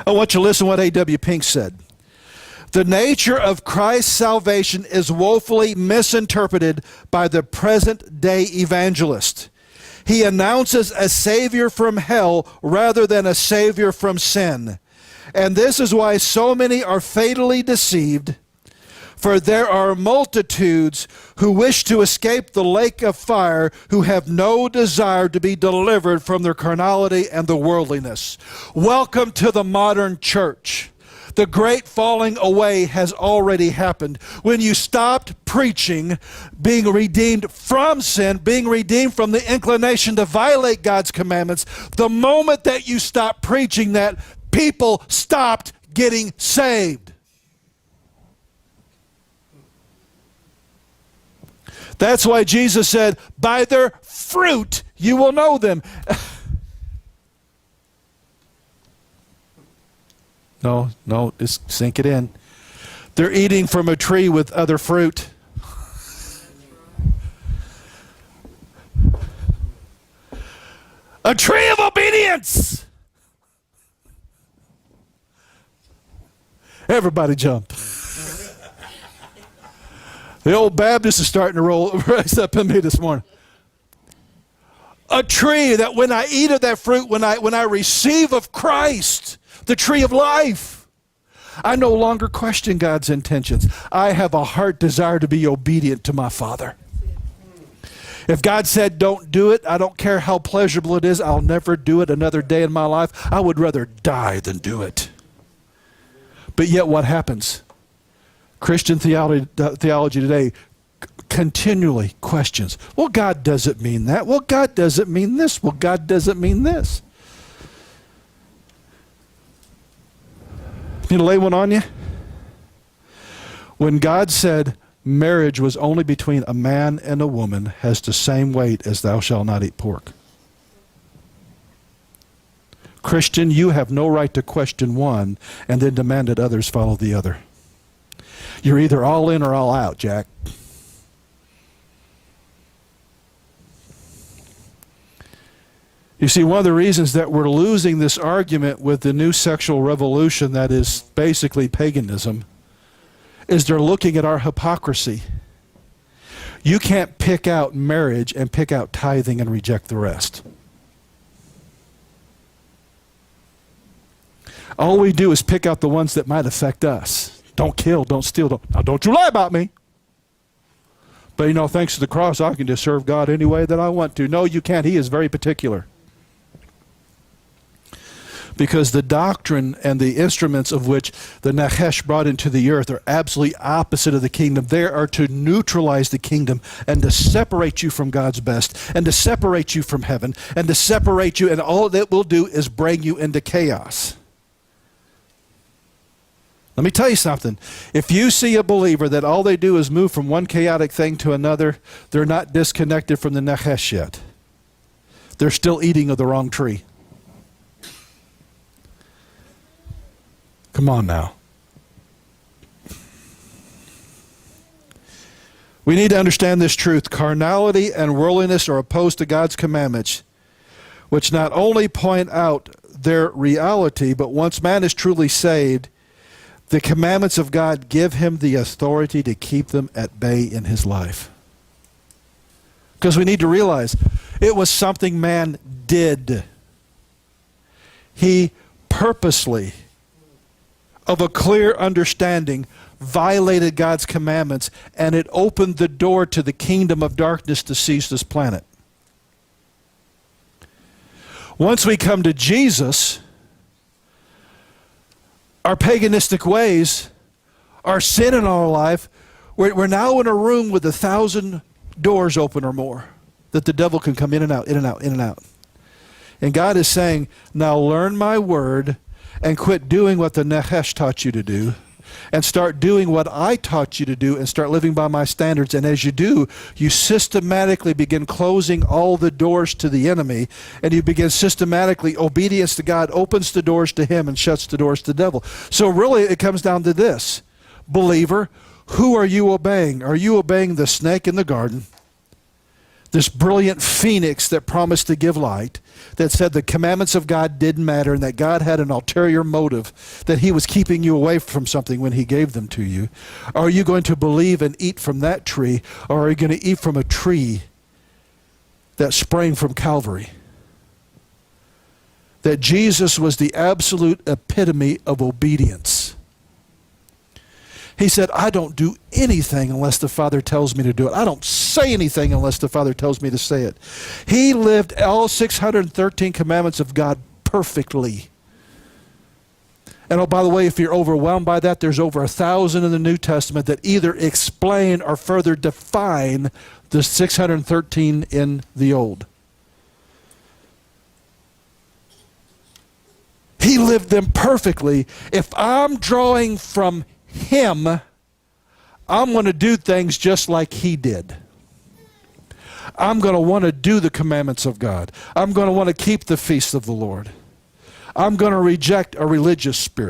I want you to listen to what A.W. Pink said. The nature of Christ's salvation is woefully misinterpreted by the present-day evangelist. He announces a Savior from hell rather than a Savior from sin. And this is why so many are fatally deceived. For there are multitudes who wish to escape the lake of fire, who have no desire to be delivered from their carnality and the worldliness. Welcome to the modern church. The great falling away has already happened. When you stopped preaching, being redeemed from sin, being redeemed from the inclination to violate God's commandments, the moment that you stopped preaching that, people stopped getting saved. That's why Jesus said, by their fruit you will know them. No, just sink it in. They're eating from a tree with other fruit. A tree of obedience. Everybody jump. The old Baptist is starting to rise up in me this morning. A tree that when I eat of that fruit, when I receive of Christ, the tree of life, I no longer question God's intentions. I have a heart desire to be obedient to my Father. If God said don't do it, I don't care how pleasurable it is, I'll never do it another day in my life. I would rather die than do it. But yet what happens? Christian theology today continually questions, well, God doesn't mean that. Well, God doesn't mean this. Well, God doesn't mean this. Need to lay one on you? When God said marriage was only between a man and a woman, has the same weight as thou shalt not eat pork. Christian, you have no right to question one and then demand that others follow the other. You're either all in or all out, Jack. You see, one of the reasons that we're losing this argument with the new sexual revolution that is basically paganism is they're looking at our hypocrisy. You can't pick out marriage and pick out tithing and reject the rest. All we do is pick out the ones that might affect us. Don't kill, don't steal, don't you lie about me. But thanks to the cross, I can just serve God any way that I want to. No, you can't. He is very particular. Because the doctrine and the instruments of which the Nachash brought into the earth are absolutely opposite of the kingdom. They are to neutralize the kingdom and to separate you from God's best and to separate you from heaven and to separate you, and all that will do is bring you into chaos. Let me tell you something. If you see a believer that all they do is move from one chaotic thing to another, they're not disconnected from the Nachash yet. They're still eating of the wrong tree. Come on now. We need to understand this truth. Carnality and worldliness are opposed to God's commandments, which not only point out their reality, but once man is truly saved, the commandments of God give him the authority to keep them at bay in his life. Because we need to realize it was something man did. He purposely, of a clear understanding, violated God's commandments, and it opened the door to the kingdom of darkness to seize this planet. Once we come to Jesus, our paganistic ways, our sin in our life, we're now in a room with 1,000 doors open or more that the devil can come in and out, in and out, in and out. And God is saying, now learn my word and quit doing what the Nachash taught you to do and start doing what I taught you to do and start living by my standards. And as you do, you systematically begin closing all the doors to the enemy, and you begin systematically, obedience to God opens the doors to him and shuts the doors to the devil. So really it comes down to this. Believer, who are you obeying? Are you obeying the snake in the garden this brilliant phoenix that promised to give light, that said the commandments of God didn't matter and that God had an ulterior motive, that he was keeping you away from something when he gave them to you? Are you going to believe and eat from that tree, or are you going to eat from a tree that sprang from Calvary? That Jesus was the absolute epitome of obedience. He said, I don't do anything unless the Father tells me to do it. I don't say anything unless the Father tells me to say it. He lived all 613 commandments of God perfectly. And oh, by the way, if you're overwhelmed by that, there's over 1,000 in the New Testament that either explain or further define the 613 in the Old. He lived them perfectly. If I'm drawing from him, I'm going to do things just like he did. I'm going to want to do the commandments of God. I'm going to want to keep the feasts of the Lord. I'm going to reject a religious spirit.